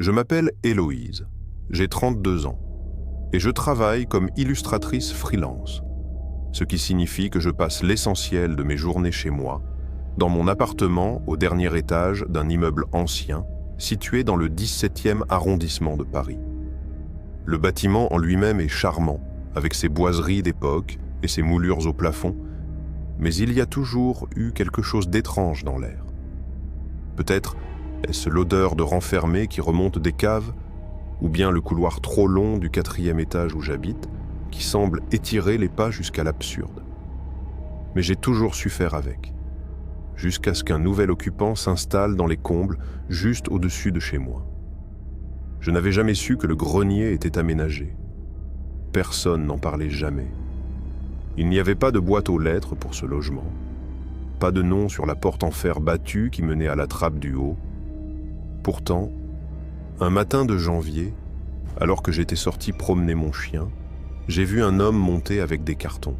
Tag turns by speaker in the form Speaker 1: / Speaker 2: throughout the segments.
Speaker 1: Je m'appelle Héloïse, j'ai 32 ans et je travaille comme illustratrice freelance, ce qui signifie que je passe l'essentiel de mes journées chez moi, dans mon appartement au dernier étage d'un immeuble ancien situé dans le 17e arrondissement de Paris. Le bâtiment en lui-même est charmant, avec ses boiseries d'époque et ses moulures au plafond, mais il y a toujours eu quelque chose d'étrange dans l'air. Peut-être est-ce l'odeur de renfermé qui remonte des caves, ou bien le couloir trop long du 4e étage où j'habite, qui semble étirer les pas jusqu'à l'absurde. Mais j'ai toujours su faire avec, jusqu'à ce qu'un nouvel occupant s'installe dans les combles, juste au-dessus de chez moi. Je n'avais jamais su que le grenier était aménagé. Personne n'en parlait jamais. Il n'y avait pas de boîte aux lettres pour ce logement, pas de nom sur la porte en fer battue qui menait à la trappe du haut. Pourtant, un matin de janvier, alors que j'étais sorti promener mon chien, j'ai vu un homme monter avec des cartons.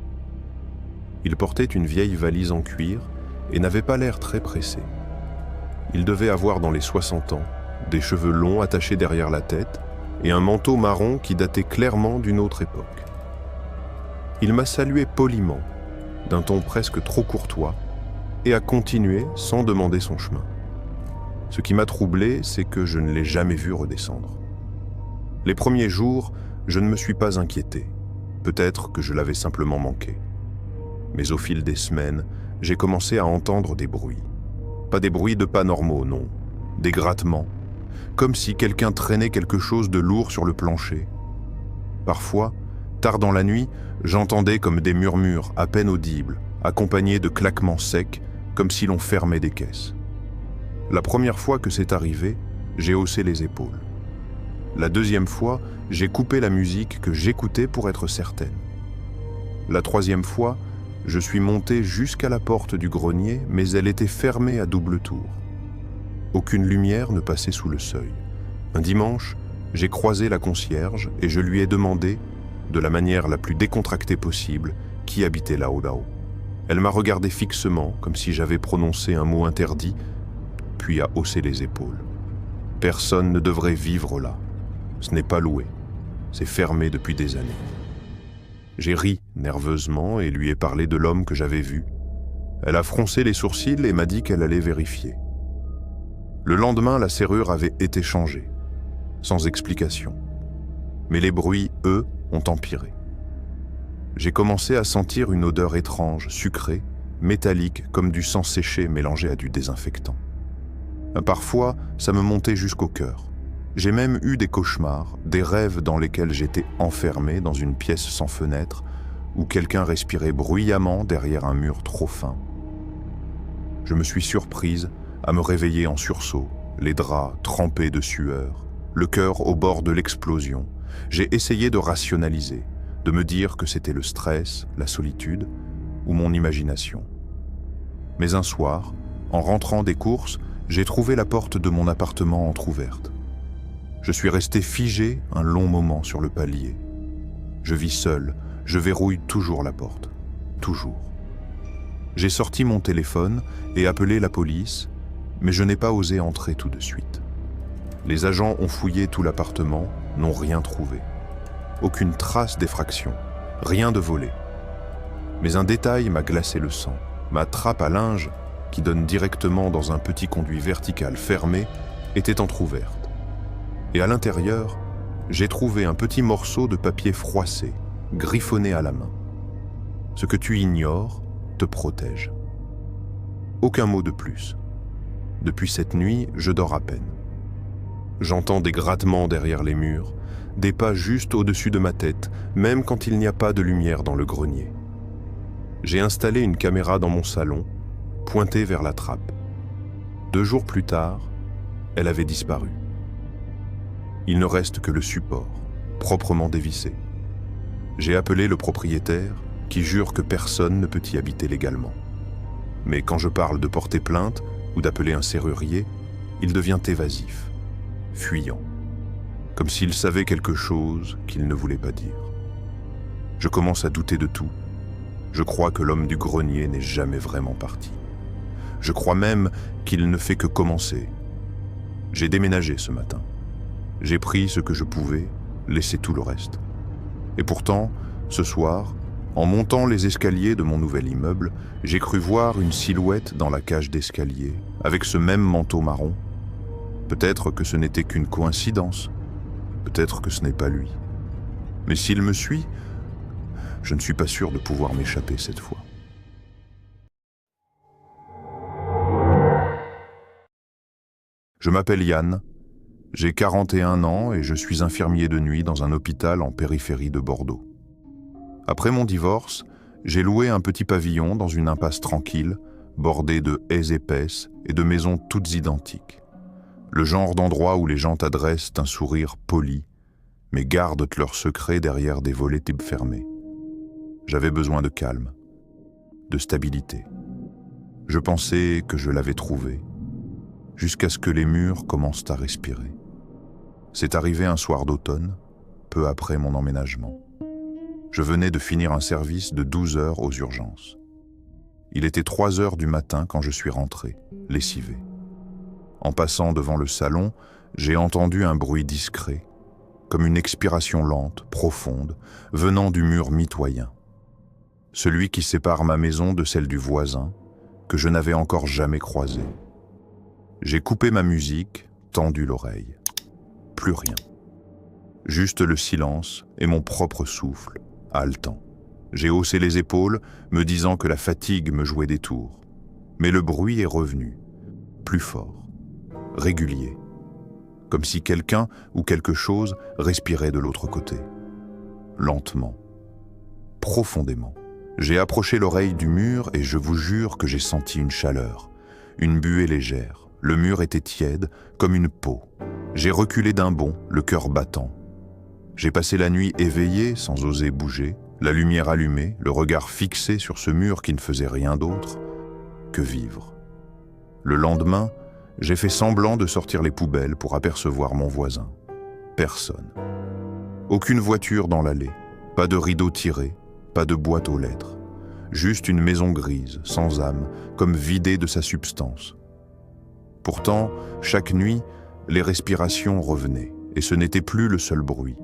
Speaker 1: Il portait une vieille valise en cuir et n'avait pas l'air très pressé. Il devait avoir dans les 60 ans, des cheveux longs attachés derrière la tête et un manteau marron qui datait clairement d'une autre époque. Il m'a salué poliment, d'un ton presque trop courtois, et a continué sans demander son chemin. Ce qui m'a troublé, c'est que je ne l'ai jamais vu redescendre. Les premiers jours, je ne me suis pas inquiété. Peut-être que je l'avais simplement manqué. Mais au fil des semaines, j'ai commencé à entendre des bruits. Pas des bruits de pas normaux, non. Des grattements, comme si quelqu'un traînait quelque chose de lourd sur le plancher. Parfois, tard dans la nuit, j'entendais comme des murmures à peine audibles, accompagnés de claquements secs, comme si l'on fermait des caisses. La première fois que c'est arrivé, j'ai haussé les épaules. La deuxième fois, j'ai coupé la musique que j'écoutais pour être certaine. La troisième fois, je suis monté jusqu'à la porte du grenier, mais elle était fermée à double tour. Aucune lumière ne passait sous le seuil. Un dimanche, j'ai croisé la concierge et je lui ai demandé, de la manière la plus décontractée possible, qui habitait là-haut. Elle m'a regardé fixement, comme si j'avais prononcé un mot interdit, puis a haussé les épaules. Personne ne devrait vivre là. Ce n'est pas loué. C'est fermé depuis des années. J'ai ri nerveusement et lui ai parlé de l'homme que j'avais vu. Elle a froncé les sourcils et m'a dit qu'elle allait vérifier. Le lendemain, la serrure avait été changée, sans explication. Mais les bruits, eux, ont empiré. J'ai commencé à sentir une odeur étrange, sucrée, métallique, comme du sang séché mélangé à du désinfectant. Parfois, ça me montait jusqu'au cœur. J'ai même eu des cauchemars, des rêves dans lesquels j'étais enfermé dans une pièce sans fenêtre, où quelqu'un respirait bruyamment derrière un mur trop fin. Je me suis surprise à me réveiller en sursaut, les draps trempés de sueur, le cœur au bord de l'explosion. J'ai essayé de rationaliser, de me dire que c'était le stress, la solitude ou mon imagination. Mais un soir, en rentrant des courses, j'ai trouvé la porte de mon appartement entr'ouverte. Je suis resté figé un long moment sur le palier. Je vis seul, je verrouille toujours la porte. Toujours. J'ai sorti mon téléphone et appelé la police, mais je n'ai pas osé entrer tout de suite. Les agents ont fouillé tout l'appartement, n'ont rien trouvé. Aucune trace d'effraction, rien de volé. Mais un détail m'a glacé le sang. Ma trappe à linge, qui donne directement dans un petit conduit vertical fermé, était entr'ouverte. Et à l'intérieur, j'ai trouvé un petit morceau de papier froissé, griffonné à la main. Ce que tu ignores te protège. Aucun mot de plus. Depuis cette nuit, je dors à peine. J'entends des grattements derrière les murs, des pas juste au-dessus de ma tête, même quand il n'y a pas de lumière dans le grenier. J'ai installé une caméra dans mon salon, pointée vers la trappe. 2 jours plus tard, elle avait disparu. Il ne reste que le support, proprement dévissé. J'ai appelé le propriétaire, qui jure que personne ne peut y habiter légalement. Mais quand je parle de porter plainte ou d'appeler un serrurier, il devient évasif, fuyant, comme s'il savait quelque chose qu'il ne voulait pas dire. Je commence à douter de tout. Je crois que l'homme du grenier n'est jamais vraiment parti. Je crois même qu'il ne fait que commencer. J'ai déménagé ce matin. J'ai pris ce que je pouvais, laissé tout le reste. Et pourtant, ce soir, en montant les escaliers de mon nouvel immeuble, j'ai cru voir une silhouette dans la cage d'escalier, avec ce même manteau marron. Peut-être que ce n'était qu'une coïncidence, peut-être que ce n'est pas lui. Mais s'il me suit, je ne suis pas sûr de pouvoir m'échapper cette fois. Je m'appelle Yann, j'ai 41 ans et je suis infirmier de nuit dans un hôpital en périphérie de Bordeaux. Après mon divorce, j'ai loué un petit pavillon dans une impasse tranquille, bordée de haies épaisses et de maisons toutes identiques. Le genre d'endroit où les gens t'adressent un sourire poli, mais gardent leurs secrets derrière des volets fermés. J'avais besoin de calme, de stabilité. Je pensais que je l'avais trouvé, jusqu'à ce que les murs commencent à respirer. C'est arrivé un soir d'automne, peu après mon emménagement. Je venais de finir un service de 12 heures aux urgences. Il était 3 heures du matin quand je suis rentré, lessivé. En passant devant le salon, j'ai entendu un bruit discret, comme une expiration lente, profonde, venant du mur mitoyen. Celui qui sépare ma maison de celle du voisin, que je n'avais encore jamais croisé. J'ai coupé ma musique, tendu l'oreille. Plus rien. Juste le silence et mon propre souffle, haletant. J'ai haussé les épaules, me disant que la fatigue me jouait des tours. Mais le bruit est revenu, plus fort, régulier, comme si quelqu'un ou quelque chose respirait de l'autre côté. Lentement, profondément. J'ai approché l'oreille du mur et je vous jure que j'ai senti une chaleur, une buée légère. Le mur était tiède, comme une peau. J'ai reculé d'un bond, le cœur battant. J'ai passé la nuit éveillé, sans oser bouger, la lumière allumée, le regard fixé sur ce mur qui ne faisait rien d'autre que vivre. Le lendemain, j'ai fait semblant de sortir les poubelles pour apercevoir mon voisin. Personne. Aucune voiture dans l'allée, pas de rideau tiré, pas de boîte aux lettres. Juste une maison grise, sans âme, comme vidée de sa substance. Pourtant, chaque nuit, les respirations revenaient, et ce n'était plus le seul bruit.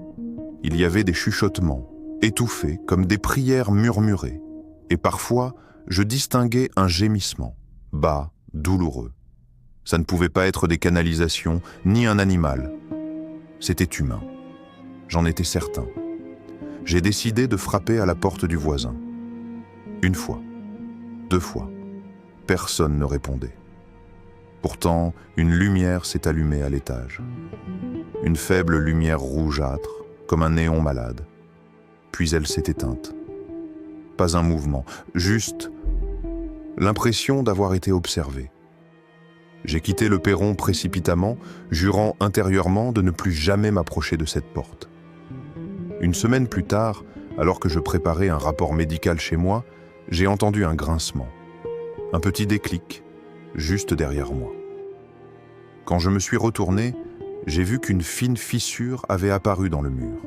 Speaker 1: Il y avait des chuchotements, étouffés, comme des prières murmurées, et parfois, je distinguais un gémissement, bas, douloureux. Ça ne pouvait pas être des canalisations, ni un animal. C'était humain. J'en étais certain. J'ai décidé de frapper à la porte du voisin. 1 fois, 2 fois. Personne ne répondait. Pourtant, une lumière s'est allumée à l'étage. Une faible lumière rougeâtre, comme un néon malade. Puis elle s'est éteinte. Pas un mouvement, juste l'impression d'avoir été observé. J'ai quitté le perron précipitamment, jurant intérieurement de ne plus jamais m'approcher de cette porte. 1 semaine plus tard, alors que je préparais un rapport médical chez moi, j'ai entendu un grincement. Un petit déclic, juste derrière moi. Quand je me suis retourné, j'ai vu qu'une fine fissure avait apparu dans le mur.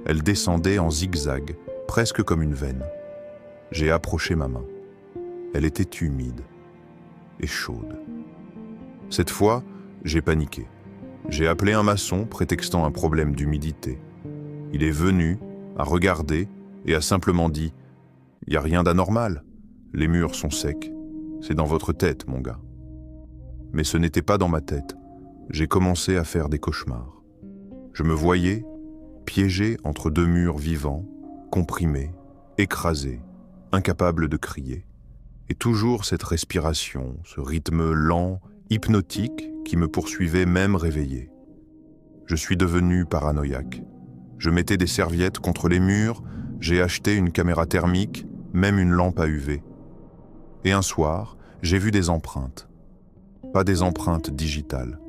Speaker 1: Elle descendait en zigzag, presque comme une veine. J'ai approché ma main. Elle était humide et chaude. Cette fois, j'ai paniqué. J'ai appelé un maçon prétextant un problème d'humidité. Il est venu, a regardé et a simplement dit « Y a rien d'anormal, les murs sont secs, c'est dans votre tête, mon gars. » Mais ce n'était pas dans ma tête. J'ai commencé à faire des cauchemars. Je me voyais piégé entre 2 murs vivants, comprimé, écrasé, incapable de crier. Et toujours cette respiration, ce rythme lent, hypnotique qui me poursuivait même réveillé. Je suis devenu paranoïaque. Je mettais des serviettes contre les murs, j'ai acheté une caméra thermique, même une lampe à UV. Et un soir, j'ai vu des empreintes. Pas des empreintes digitales.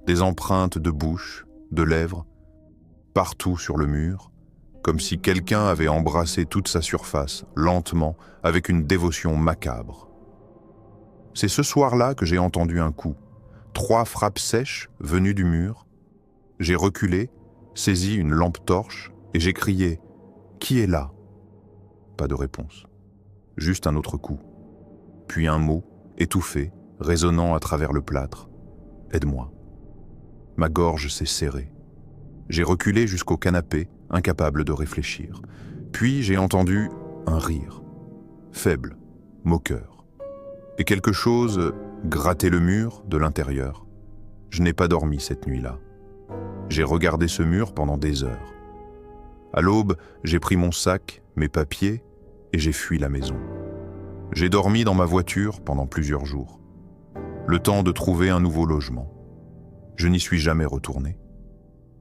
Speaker 1: Des empreintes de bouche, de lèvres, partout sur le mur, comme si quelqu'un avait embrassé toute sa surface, lentement, avec une dévotion macabre. C'est ce soir-là que j'ai entendu un coup. 3 frappes sèches venues du mur. J'ai reculé, saisi une lampe torche et j'ai crié « Qui est là ?» Pas de réponse. Juste un autre coup. Puis un mot, étouffé, résonnant à travers le plâtre. « Aide-moi ». Ma gorge s'est serrée. J'ai reculé jusqu'au canapé, incapable de réfléchir. Puis j'ai entendu un rire, faible, moqueur. Et quelque chose grattait le mur de l'intérieur. Je n'ai pas dormi cette nuit-là. J'ai regardé ce mur pendant des heures. À l'aube, j'ai pris mon sac, mes papiers, et j'ai fui la maison. J'ai dormi dans ma voiture pendant plusieurs jours. Le temps de trouver un nouveau logement. Je n'y suis jamais retourné.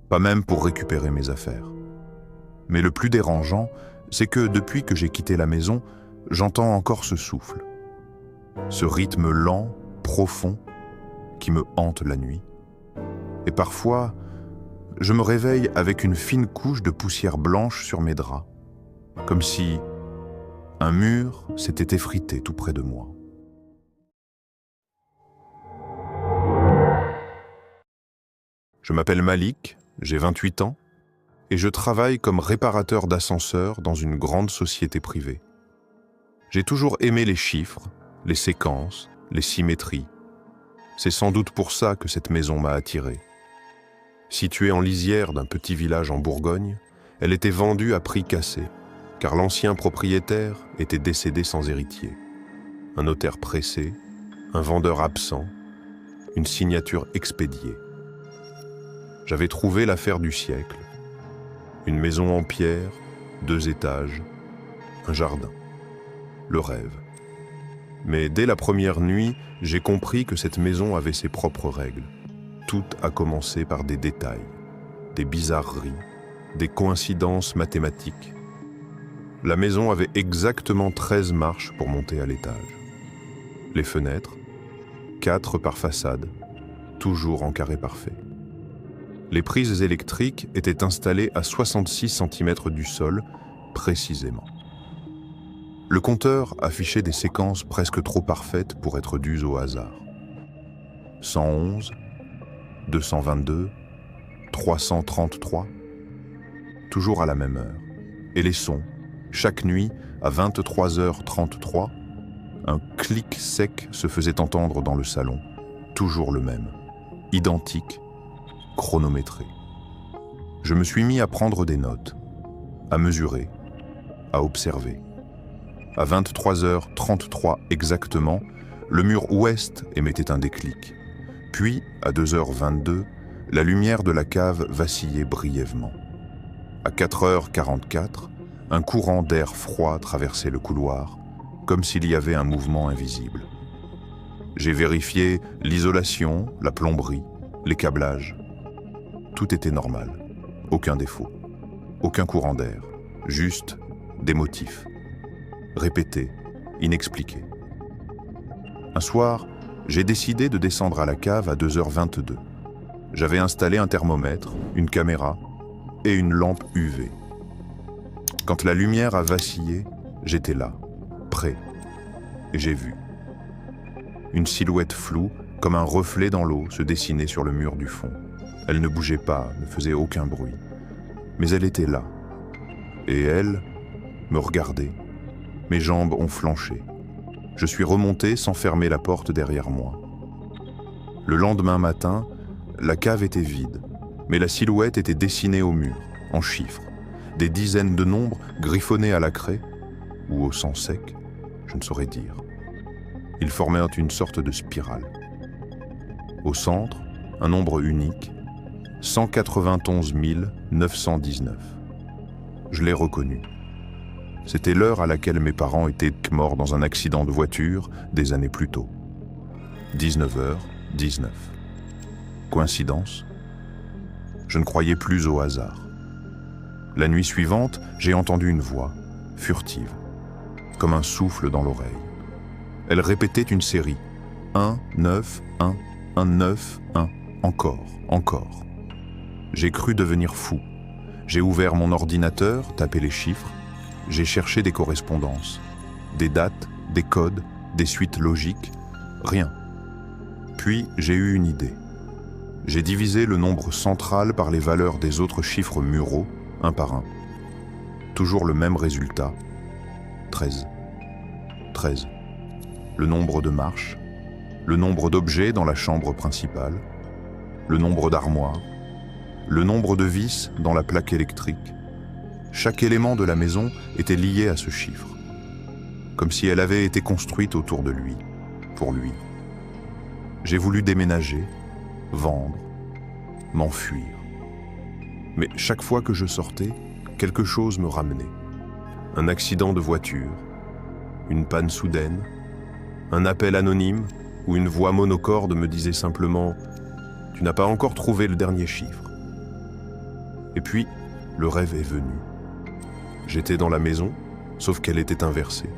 Speaker 1: Pas même pour récupérer mes affaires. Mais le plus dérangeant, c'est que depuis que j'ai quitté la maison, j'entends encore ce souffle. Ce rythme lent, profond, qui me hante la nuit. Et parfois, je me réveille avec une fine couche de poussière blanche sur mes draps, comme si un mur s'était effrité tout près de moi. Je m'appelle Malik, j'ai 28 ans, et je travaille comme réparateur d'ascenseurs dans une grande société privée. J'ai toujours aimé les chiffres, les séquences, les symétries. C'est sans doute pour ça que cette maison m'a attiré. Située en lisière d'un petit village en Bourgogne, elle était vendue à prix cassé, car l'ancien propriétaire était décédé sans héritier. Un notaire pressé, un vendeur absent, une signature expédiée. J'avais trouvé l'affaire du siècle. Une maison en pierre, 2 étages, un jardin. Le rêve. Mais dès la première nuit, j'ai compris que cette maison avait ses propres règles. Tout a commencé par des détails, des bizarreries, des coïncidences mathématiques. La maison avait exactement 13 marches pour monter à l'étage. Les fenêtres, 4 par façade, toujours en carré parfait. Les prises électriques étaient installées à 66 cm du sol, précisément. Le compteur affichait des séquences presque trop parfaites pour être dues au hasard. 111, 222, 333, toujours à la même heure. Et les sons, chaque nuit, à 23h33, un clic sec se faisait entendre dans le salon, toujours le même, identique, chronométré. Je me suis mis à prendre des notes, à mesurer, à observer. À 23h33 exactement, le mur ouest émettait un déclic. Puis, à 2h22, la lumière de la cave vacillait brièvement. À 4h44, un courant d'air froid traversait le couloir, comme s'il y avait un mouvement invisible. J'ai vérifié l'isolation, la plomberie, les câblages. Tout était normal, aucun défaut, aucun courant d'air, juste des motifs. Répété, inexpliqué. Un soir, j'ai décidé de descendre à la cave à 2h22. J'avais installé un thermomètre, une caméra et une lampe UV. Quand la lumière a vacillé, j'étais là, prêt, et j'ai vu. Une silhouette floue, comme un reflet dans l'eau, se dessinait sur le mur du fond. Elle ne bougeait pas, ne faisait aucun bruit. Mais elle était là. Et elle me regardait. Mes jambes ont flanché. Je suis remonté sans fermer la porte derrière moi. Le lendemain matin, la cave était vide, mais la silhouette était dessinée au mur, en chiffres. Des dizaines de nombres griffonnés à la craie, ou au sang sec, je ne saurais dire. Ils formaient une sorte de spirale. Au centre, un nombre unique, 191 919. Je l'ai reconnu. C'était l'heure à laquelle mes parents étaient morts dans un accident de voiture des années plus tôt. 19h19. Coïncidence ? Je ne croyais plus au hasard. La nuit suivante, j'ai entendu une voix, furtive, comme un souffle dans l'oreille. Elle répétait une série. 1, 9, 1, 1, 9, 1, encore, encore. J'ai cru devenir fou. J'ai ouvert mon ordinateur, tapé les chiffres. J'ai cherché des correspondances, des dates, des codes, des suites logiques, rien. Puis j'ai eu une idée. J'ai divisé le nombre central par les valeurs des autres chiffres muraux, un par un. Toujours le même résultat, 13. 13. Le nombre de marches, le nombre d'objets dans la chambre principale, le nombre d'armoires, le nombre de vis dans la plaque électrique. Chaque élément de la maison était lié à ce chiffre, comme si elle avait été construite autour de lui, pour lui. J'ai voulu déménager, vendre, m'enfuir. Mais chaque fois que je sortais, quelque chose me ramenait. Un accident de voiture, une panne soudaine, un appel anonyme où une voix monocorde me disait simplement « Tu n'as pas encore trouvé le dernier chiffre ». Et puis, le rêve est venu. J'étais dans la maison, sauf qu'elle était inversée.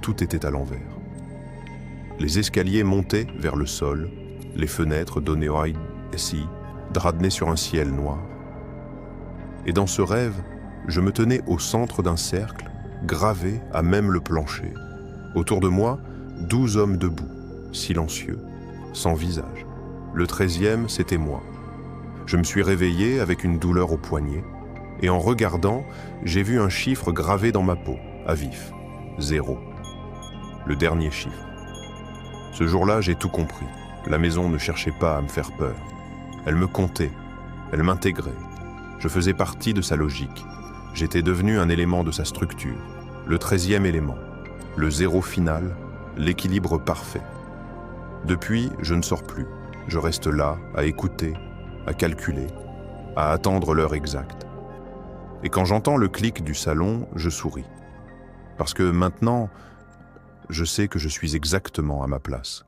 Speaker 1: Tout était à l'envers. Les escaliers montaient vers le sol, les fenêtres donnaient au ici, dradenées sur un ciel noir. Et dans ce rêve, je me tenais au centre d'un cercle, gravé à même le plancher. Autour de moi, 12 hommes debout, silencieux, sans visage. Le 13e, c'était moi. Je me suis réveillé avec une douleur au poignet, et en regardant, j'ai vu un chiffre gravé dans ma peau, à vif, 0. Le dernier chiffre. Ce jour-là, j'ai tout compris. La maison ne cherchait pas à me faire peur. Elle me comptait, elle m'intégrait. Je faisais partie de sa logique. J'étais devenu un élément de sa structure, le 13e élément, le 0 final, l'équilibre parfait. Depuis, je ne sors plus. Je reste là, à écouter, à calculer, à attendre l'heure exacte. Et quand j'entends le clic du salon, je souris. Parce que maintenant, je sais que je suis exactement à ma place.